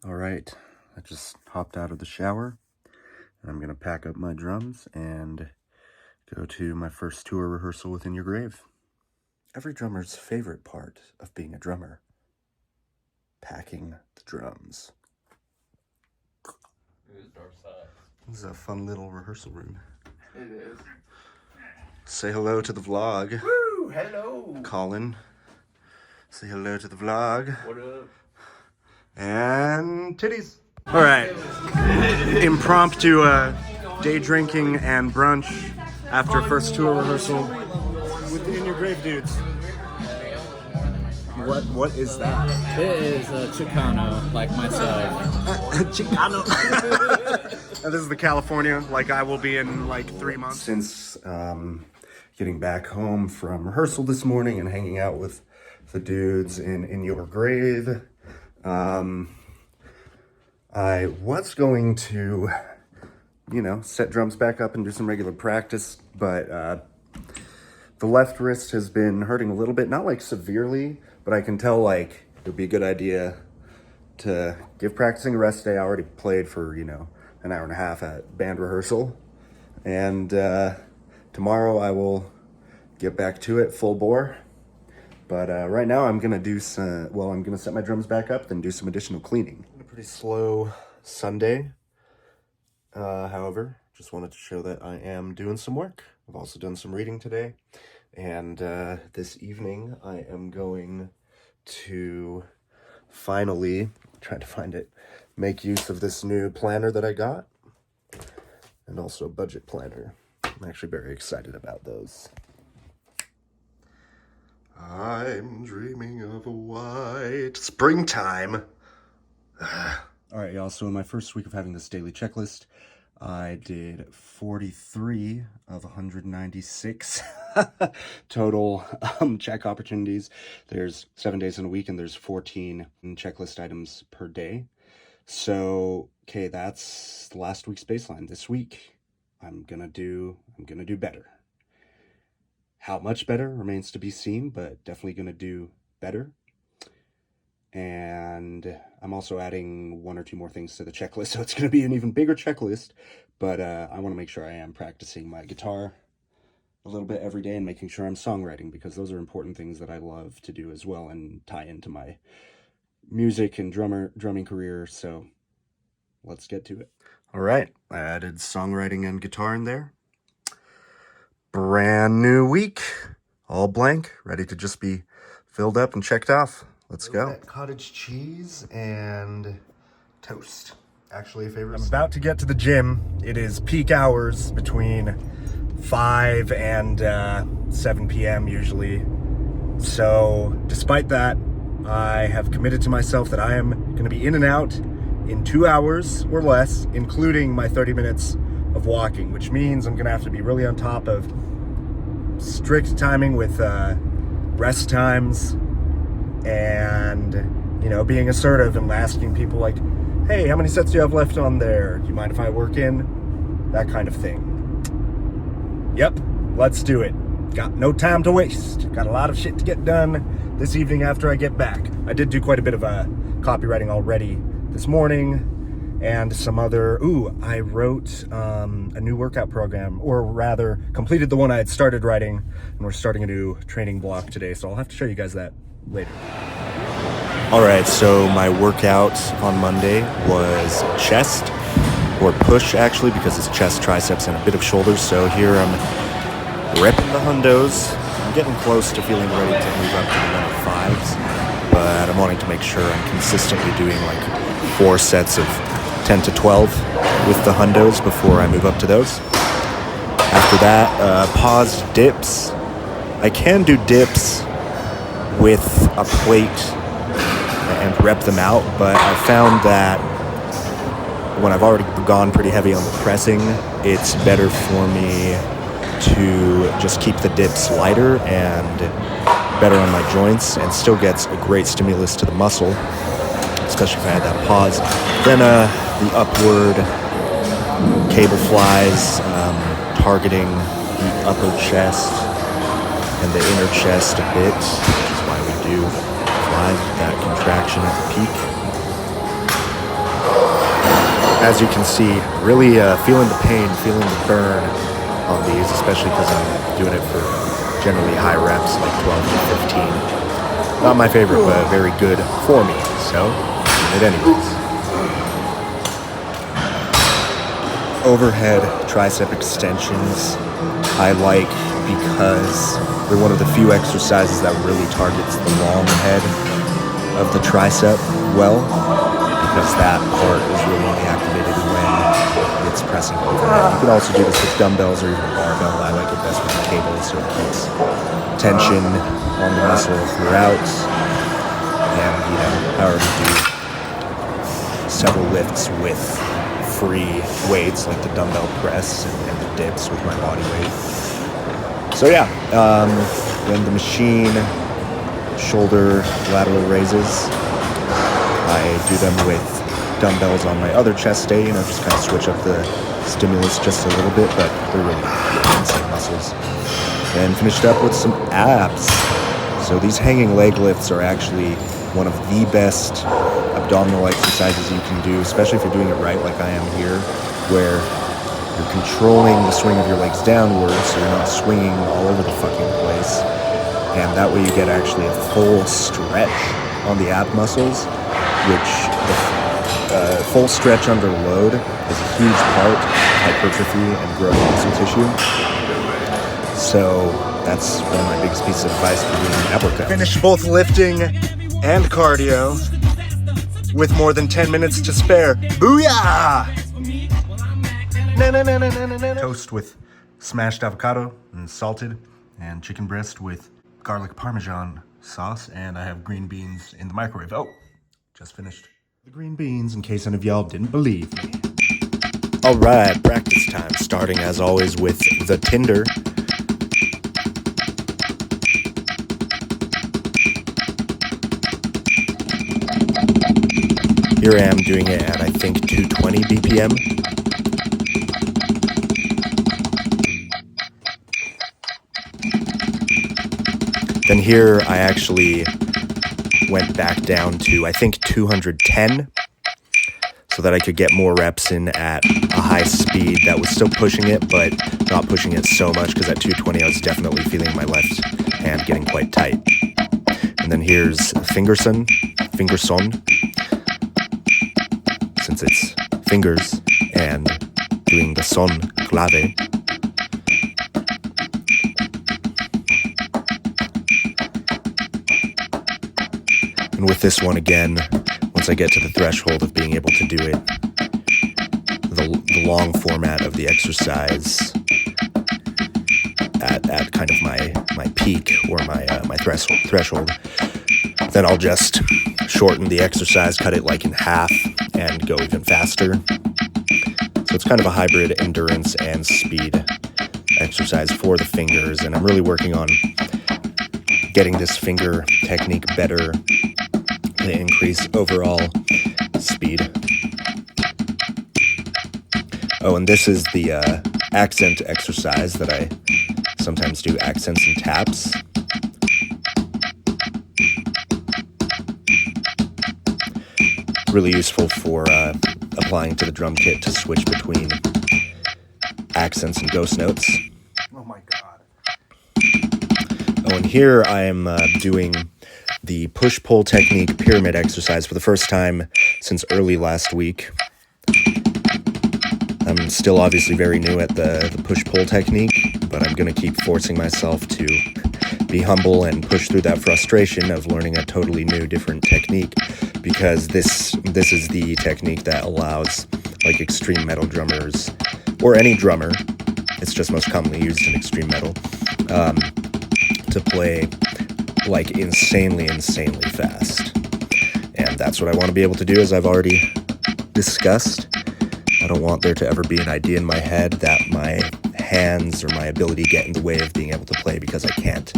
All right, I just hopped out of the shower and I'm gonna pack up my drums and go to my first tour rehearsal within your grave. Every drummer's favorite part of being a drummer: packing the drums. This is a fun little rehearsal room. It is. Say hello to the vlog. Woo! Hello! Colin. Say hello to the vlog. What up? And titties. All right. Impromptu day drinking and brunch after first tour rehearsal with In Your Grave dudes. What is that? It is Chicano, like myself. Chicano. And this is the California, like I will be in like 3 months. Since getting back home from rehearsal this morning and hanging out with the dudes in Your Grave, I was going to, set drums back up and do some regular practice, but the left wrist has been hurting a little bit, not like severely, but I can tell like it would be a good idea to give practicing a rest day. I already played for, an hour and a half at band rehearsal, and tomorrow I will get back to it full bore. But right now I'm gonna I'm gonna set my drums back up, then do some additional cleaning. A pretty slow Sunday. However, just wanted to show that I am doing some work. I've also done some reading today. And this evening I am going to finally, trying to find it, make use of this new planner that I got. And also a budget planner. I'm actually very excited about those. I'm dreaming of a white springtime. All right, y'all. So in my first week of having this daily checklist, I did 43 of 196 total check opportunities. There's 7 days in a week, and there's 14 checklist items per day. So, okay, that's last week's baseline. This week, I'm gonna do better. How much better remains to be seen, but definitely going to do better. And I'm also adding 1 or 2 more things to the checklist, so it's going to be an even bigger checklist. But I want to make sure I am practicing my guitar a little bit every day and making sure I'm songwriting, because those are important things that I love to do as well and tie into my music and drumming career. So let's get to it. All right, I added songwriting and guitar in there. Brand new week, all blank, ready to just be filled up and checked off. Let's go. Cottage cheese and toast. Actually a favorite. I'm about to get to the gym. It is peak hours between 5 and 7 p.m. usually. So despite that, I have committed to myself that I am going to be in and out in 2 hours or less, including my 30 minutes of walking, which means I'm gonna have to be really on top of strict timing with rest times and being assertive and asking people like, hey, how many sets do you have left on there? Do you mind if I work in? That kind of thing. Yep, let's do it. Got no time to waste. Got a lot of shit to get done this evening after I get back. I did do quite a bit of copywriting already this morning. And some other, I wrote a new workout program, or rather completed the one I had started writing, and we're starting a new training block today, so I'll have to show you guys that later. All right, so my workout on Monday was chest, or push actually, because it's chest, triceps, and a bit of shoulders. So here I'm repping the hundos. I'm getting close to feeling ready to move up to the 105s, but I'm wanting to make sure I'm consistently doing like 4 sets of 10 to 12 with the hundos before I move up to those. After that, paused dips. I can do dips with a plate and rep them out, but I found that when I've already gone pretty heavy on the pressing, it's better for me to just keep the dips lighter and better on my joints, and still gets a great stimulus to the muscle, especially if I had that pause. Then the upward cable flies, targeting the upper chest and the inner chest a bit, which is why we do flies with that contraction at the peak. As you can see, really feeling the pain, feeling the burn on these, especially because I'm doing it for generally high reps, like 12 to 15. Not my favorite, but very good for me, so doing it anyways. Overhead tricep extensions I like because they're one of the few exercises that really targets the long head of the tricep well, because that part is really only activated when it's pressing overhead. You can also do this with dumbbells or even a barbell. I like it best with the cable, so it keeps tension on the muscle throughout. And, you know, I already do several lifts with free weights like the dumbbell press and the dips with my body weight. So yeah, then the machine shoulder lateral raises, I do them with dumbbells on my other chest day, you know, just kind of switch up the stimulus just a little bit, but they're really insane muscles. And finished up with some abs. So these hanging leg lifts are actually one of the best abdominal exercises you can do, especially if you're doing it right like I am here, where you're controlling the swing of your legs downwards, so you're not swinging all over the fucking place. And that way you get actually a full stretch on the ab muscles, which full stretch under load is a huge part of hypertrophy and growing muscle tissue. So that's one of my biggest pieces of advice for doing ab workouts. Finish both lifting and cardio with more than 10 minutes to spare. Booyah! Toast with smashed avocado and salted, and chicken breast with garlic parmesan sauce, and I have green beans in the microwave. Oh, just finished the green beans in case any of y'all didn't believe me. All right, practice time, starting as always with the Tinder. Here I am doing it at, I think, 220 BPM. Then here I actually went back down to, I think, 210, so that I could get more reps in at a high speed that was still pushing it, but not pushing it so much, because at 220 I was definitely feeling my left hand getting quite tight. And then here's fingerson, since it's fingers and doing the son clave. And with this one again, once I get to the threshold of being able to do it, the long format of the exercise at kind of my peak or my threshold, then I'll just shorten the exercise, cut it like in half, and go even faster. So it's kind of a hybrid endurance and speed exercise for the fingers, and I'm really working on getting this finger technique better to increase overall speed. Oh, and this is the accent exercise that I sometimes do, accents and taps. Really useful for applying to the drum kit to switch between accents and ghost notes. Oh my god. Oh, and here I am doing the push-pull technique pyramid exercise for the first time since early last week. I'm still obviously very new at the push-pull technique, but I'm going to keep forcing myself to be humble and push through that frustration of learning a totally new, different technique, because this is the technique that allows, like, extreme metal drummers, or any drummer, it's just most commonly used in extreme metal, to play, like, insanely fast. And that's what I want to be able to do, as I've already discussed. I don't want there to ever be an idea in my head that my hands or my ability get in the way of being able to play because I can't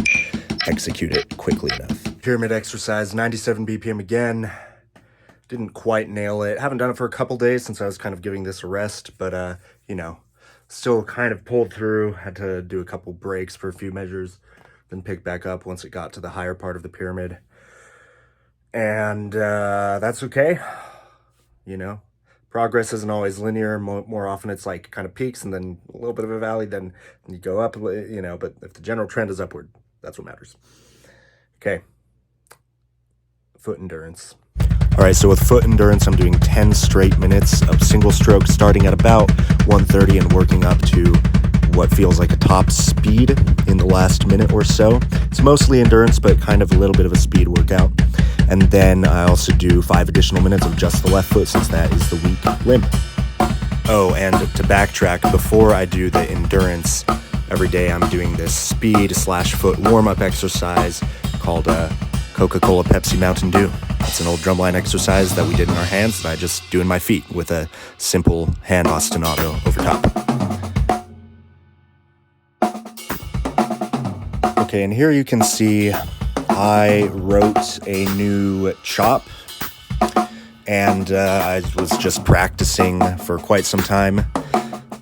execute it quickly enough. Pyramid exercise, 97 BPM again. Didn't quite nail it. Haven't done it for a couple days since I was kind of giving this a rest, but, you know, still kind of pulled through. Had to do a couple breaks for a few measures, then pick back up once it got to the higher part of the pyramid. And that's okay, you know. progress isn't always linear. More often it's like kind of peaks and then a little bit of a valley, then you go up, you know, but if the general trend is upward, that's what matters. Okay. Foot endurance. All right, so with foot endurance, I'm doing 10 straight minutes of single stroke, starting at about 130 and working up to what feels like a top speed in the last minute or so. It's mostly endurance, but kind of a little bit of a speed workout. And then I also do 5 additional minutes of just the left foot, since that is the weak limb. Oh, and to backtrack, before I do the endurance, every day I'm doing this speed/foot warm-up exercise called Coca-Cola Pepsi Mountain Dew. It's an old drumline exercise that we did in our hands that I just do in my feet with a simple hand ostinato over top. Okay, and here you can see I wrote a new chop, and I was just practicing for quite some time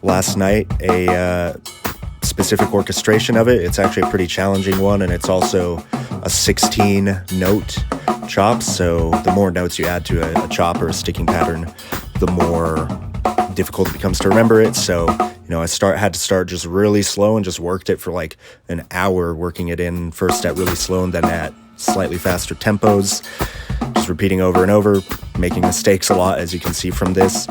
last night, a specific orchestration of it. It's actually a pretty challenging one, and it's also a 16-note chop, so the more notes you add to a chop or a sticking pattern, the more difficult it becomes to remember it. So, you know, I had to start just really slow and just worked it for like an hour, working it in first at really slow and then at slightly faster tempos, just repeating over and over, making mistakes a lot, as you can see from this,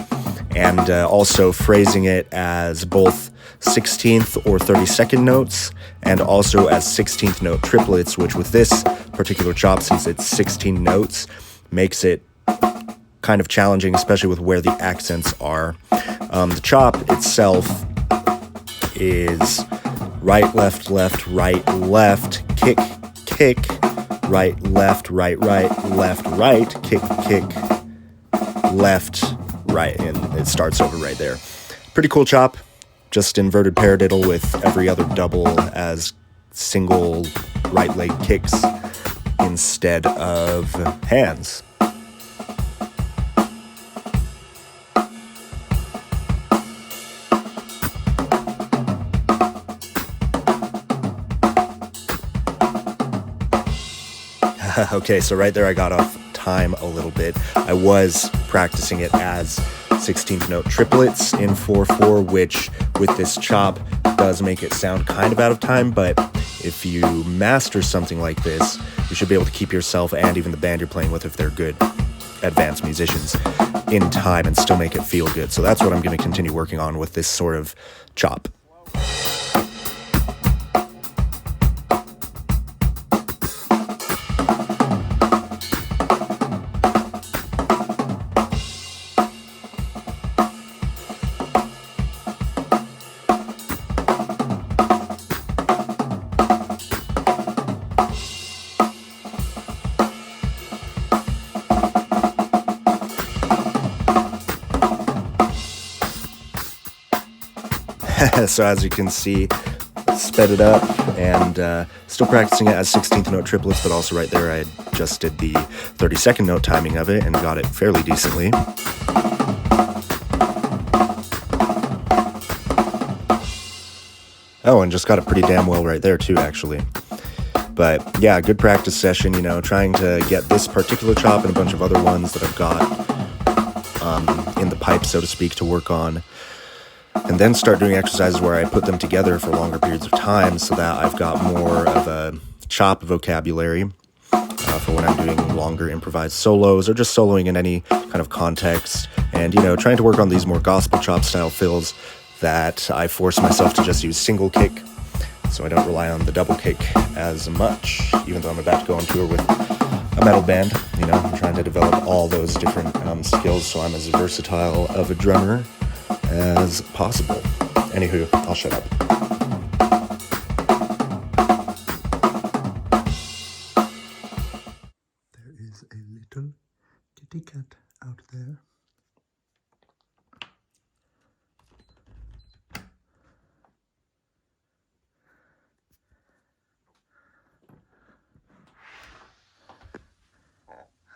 and also phrasing it as both 16th or 32nd notes, and also as 16th note triplets, which with this particular chop, since it's 16 notes, makes it kind of challenging, especially with where the accents are. The chop itself is right, left, left, right, left, kick, kick, right, left, right, right, kick, kick, left, right, and it starts over right there. Pretty cool chop. Just inverted paradiddle with every other double as single right leg kicks instead of hands. Okay, so right there I got off time a little bit. I was practicing it as 16th note triplets in 4/4, which with this chop does make it sound kind of out of time, but if you master something like this, you should be able to keep yourself and even the band you're playing with, if they're good advanced musicians, in time and still make it feel good. So that's what I'm going to continue working on with this sort of chop. So as you can see, sped it up and still practicing it as 16th note triplets, but also right there I just did the 32nd note timing of it and got it fairly decently. Oh, and just got it pretty damn well right there too, actually. But yeah, good practice session, you know, trying to get this particular chop and a bunch of other ones that I've got in the pipe, so to speak, to work on. And then start doing exercises where I put them together for longer periods of time so that I've got more of a chop vocabulary for when I'm doing longer improvised solos or just soloing in any kind of context. And, you know, trying to work on these more gospel chop style fills that I force myself to just use single kick, so I don't rely on the double kick as much, even though I'm about to go on tour with a metal band. You know, I'm trying to develop all those different skills so I'm as versatile of a drummer as possible. Anywho, I'll shut up. There is a little kitty cat out there.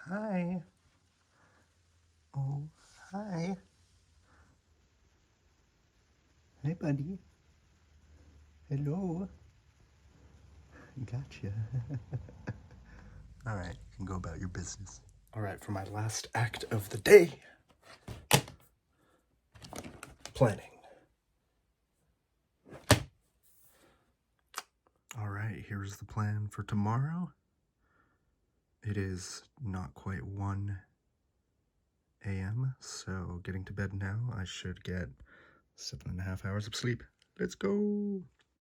Hi. Oh, hi. Hey, buddy. Hello. Gotcha. All right, you can go about your business. All right, for my last act of the day, planning. All right, here's the plan for tomorrow. It is not quite 1 a.m., so getting to bed now. I should get 7.5 hours of sleep. Let's go.